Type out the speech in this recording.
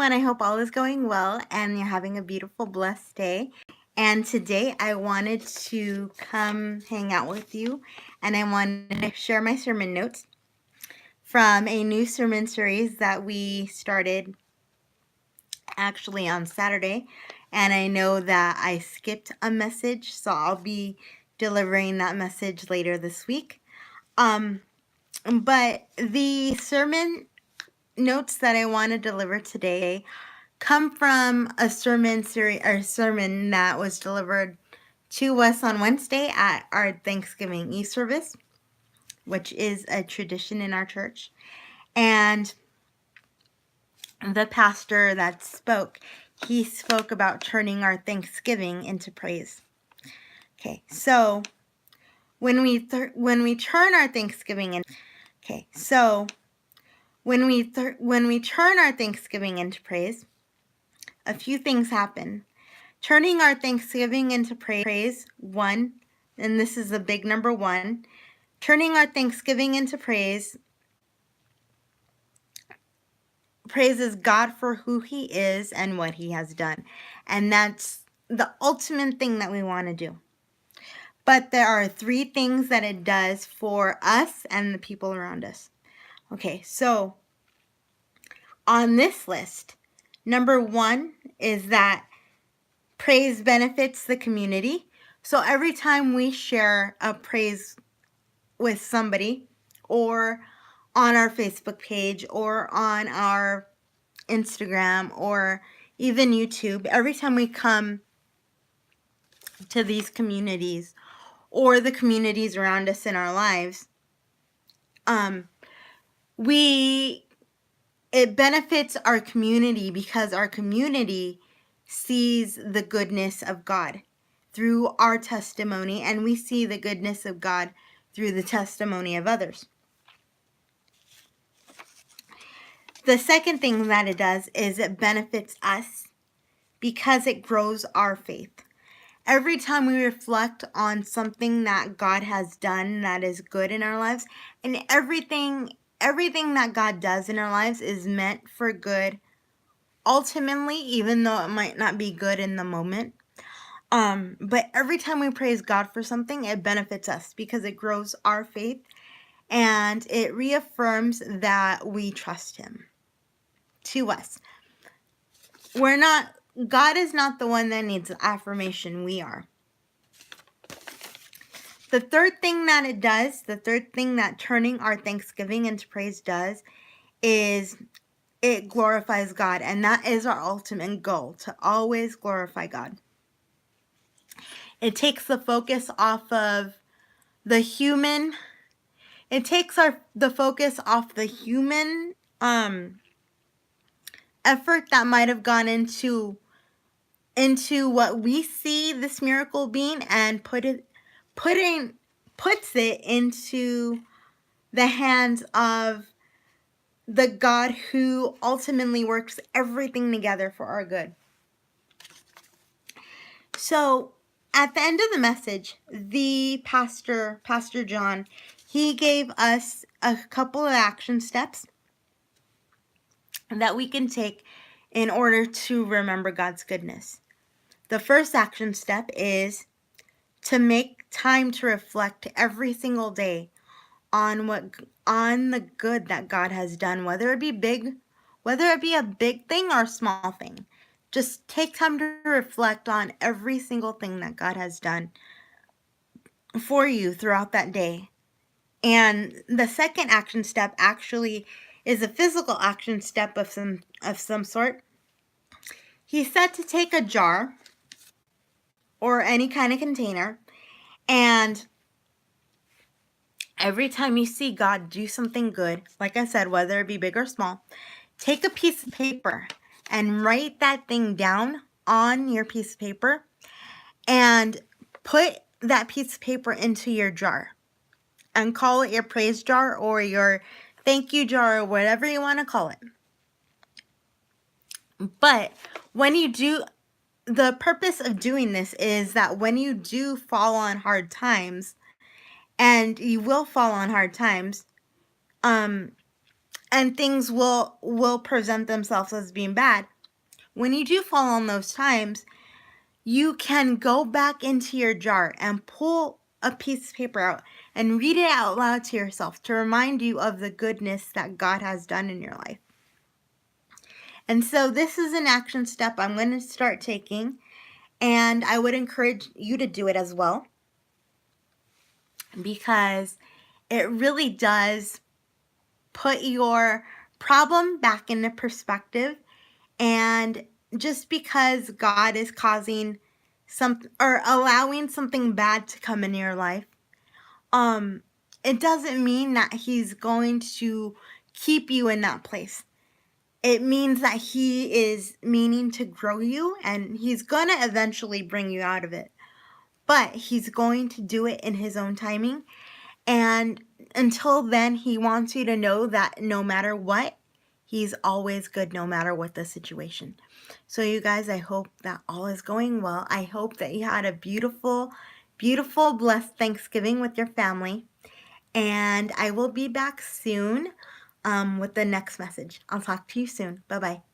everyone. I hope all is going well and you're having a beautiful, blessed day. And today I wanted to come hang out with you and I wanted to share my sermon notes from a new sermon series that we started actually on Saturday. And I know that I skipped a message, so I'll be delivering that message later this week. But the sermon notes that I want to deliver today come from a sermon series or sermon that was delivered to us on Wednesday at our Thanksgiving Eve service, which is a tradition in our church. And the pastor that spoke, he spoke about turning our Thanksgiving into praise. Okay, so when we turn our Thanksgiving in, when we turn our Thanksgiving into praise, a few things happen. Turning our Thanksgiving into praise, one, and this is a big number one, turning our Thanksgiving into praise praises God for who He is and what He has done. And that's the ultimate thing that we want to do. But there are three things that it does for us and the people around us. Okay, so on this list, number one is that praise benefits the community. So every time we share a praise with somebody or on our Facebook page or on our Instagram or even YouTube, every time we come to these communities or the communities around us in our lives, it benefits our community because our community sees the goodness of God through our testimony, and we see the goodness of God through the testimony of others. The second thing that it does is it benefits us because it grows our faith. Every time we reflect on something that God has done that is good in our lives, and everything that God does in our lives is meant for good ultimately, even though it might not be good in the moment. But every time we praise God for something, it benefits us because it grows our faith and it reaffirms that we trust Him to us. God is not the one that needs affirmation, we are. The third thing that it does, the third thing that turning our Thanksgiving into praise does, is it glorifies God. And that is our ultimate goal, to always glorify God. It takes the focus off of the human. It takes the focus off the human effort that might have gone into what we see this miracle being, and puts it into the hands of the God who ultimately works everything together for our good. So at the end of the message, the Pastor John, he gave us a couple of action steps that we can take in order to remember God's goodness. The first action step is to make time to reflect every single day on the good that God has done, whether it be a big thing or a small thing. Just take time to reflect on every single thing that God has done for you throughout that day. And the second action step actually is a physical action step of some sort. He said to take a jar or any kind of container, and every time you see God do something good, like I said, whether it be big or small, take a piece of paper and write that thing down on your piece of paper and put that piece of paper into your jar and call it your praise jar or your thank you jar or whatever you want to call it. But when you do, the purpose of doing this is that when you do fall on hard times, and you will fall on hard times, and things will present themselves as being bad. When you do fall on those times, you can go back into your jar and pull a piece of paper out and read it out loud to yourself to remind you of the goodness that God has done in your life. And so this is an action step I'm going to start taking, and I would encourage you to do it as well, because it really does put your problem back into perspective. And just because God is causing or allowing something bad to come in your life, it doesn't mean that he's going to keep you in that place. It means that he is meaning to grow you, and he's gonna eventually bring you out of it. But he's going to do it in his own timing. And until then, he wants you to know that no matter what, he's always good, no matter what the situation. So you guys, I hope that all is going well. I hope that you had a beautiful, beautiful, blessed Thanksgiving with your family. And I will be back soon with the next message. I'll talk to you soon. Bye-bye.